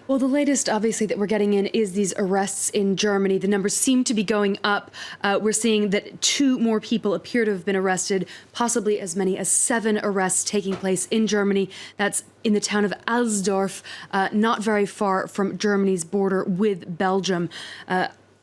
Well, the latest, obviously, that we're getting in is these arrests in Germany. The numbers seem to be going up. We're seeing that 2 more people appear to have been arrested, possibly as many as 7 arrests taking place in Germany. That's in the town of Alsdorf, not very far from Germany's border with Belgium.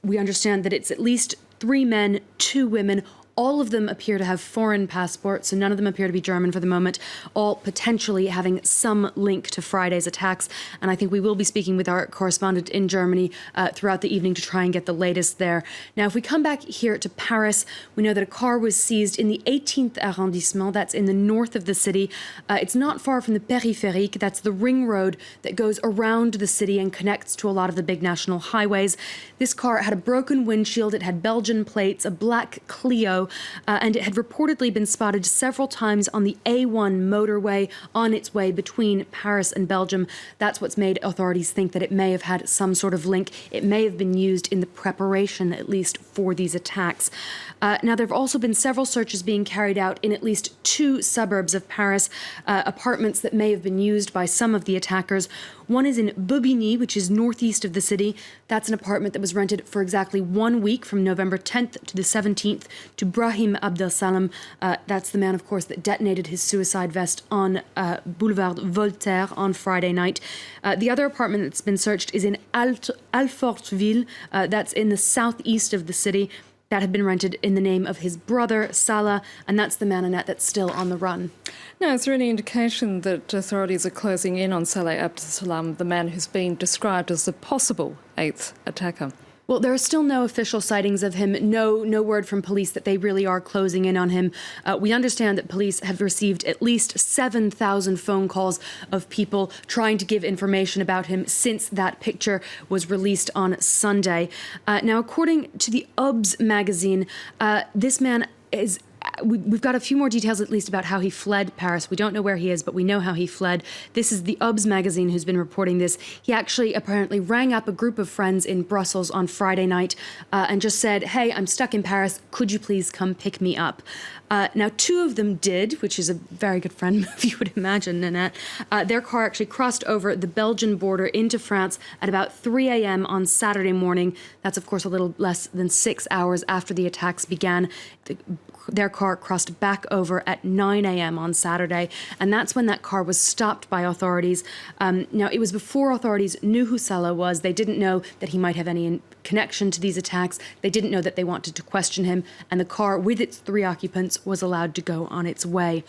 We understand that it's at least 3 men, 2 women. All of them appear to have foreign passports, so none of them appear to be German for the moment, all potentially having some link to Friday's attacks. And I think we will be speaking with our correspondent in Germany throughout the evening to try and get the latest there. Now, if we come back here to Paris, we know that a car was seized in the 18th arrondissement. That's in the north of the city. It's not far from the périphérique. That's the ring road that goes around the city and connects to a lot of the big national highways. This car had a broken windshield. It had Belgian plates, a black Clio, and it had reportedly been spotted several times on the A1 motorway on its way between Paris and Belgium. That's what's made authorities think that it may have had some sort of link. It may have been used in the preparation, at least, for these attacks. Now, there have also been several searches being carried out in at least 2 suburbs of Paris, apartments that may have been used by some of the attackers. One is in Bobigny, which is northeast of the city. That's an apartment that was rented for exactly 1 week from November 10th to the 17th to Salah Abdeslam. That's the man, of course, that detonated his suicide vest on Boulevard Voltaire on Friday night. The other apartment that's been searched is in Alfortville. That's in the southeast of the city. That had been rented in the name of his brother, Salah, and that's the man, Annette, that's still on the run. Now, is there any indication that authorities are closing in on Salah Abdeslam, the man who's been described as the possible 8th attacker? Well, there are still no official sightings of him, no word from police that they really are closing in on him. We understand that police have received at least 7,000 phone calls of people trying to give information about him since that picture was released on Sunday. Now, according to the Obs magazine, this man is... We've got a few more details, at least, about how he fled Paris. We don't know where he is, but we know how he fled. This is the Obs magazine who's been reporting this. He actually apparently rang up a group of friends in Brussels on Friday night and just said, "Hey, I'm stuck in Paris. Could you please come pick me up?" Now, 2 of them did, which is a very good friend move, you would imagine, Nanette. Their car actually crossed over the Belgian border into France at about 3 a.m. on Saturday morning. That's, of course, a little less than 6 hours after the attacks began. Their car crossed back over at 9 a.m. on Saturday, and that's when that car was stopped by authorities. Now, it was before authorities knew who Salah was. They didn't know that he might have any connection to these attacks. They didn't know that they wanted to question him, and the car with its 3 occupants was allowed to go on its way.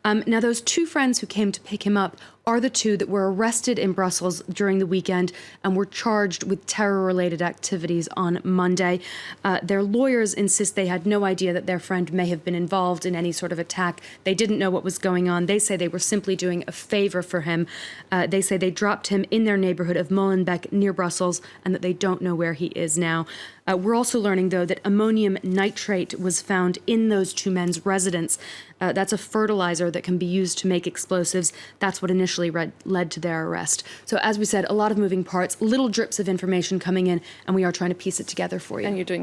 Now, those 2 friends who came to pick him up are the 2 that were arrested in Brussels during the weekend and were charged with terror-related activities on Monday. Their lawyers insist they had no idea that their friend may have been involved in any sort of attack. They didn't know what was going on. They say they were simply doing a favor for him. They say they dropped him in their neighborhood of Molenbeek near Brussels and that they don't know where he is now. We're also learning, though, that ammonium nitrate was found in those 2 men's residence. That's a fertilizer that can be used to make explosives. That's what initially led to their arrest. So, as we said, a lot of moving parts, little drips of information coming in, and we are trying to piece it together for you. And you're doing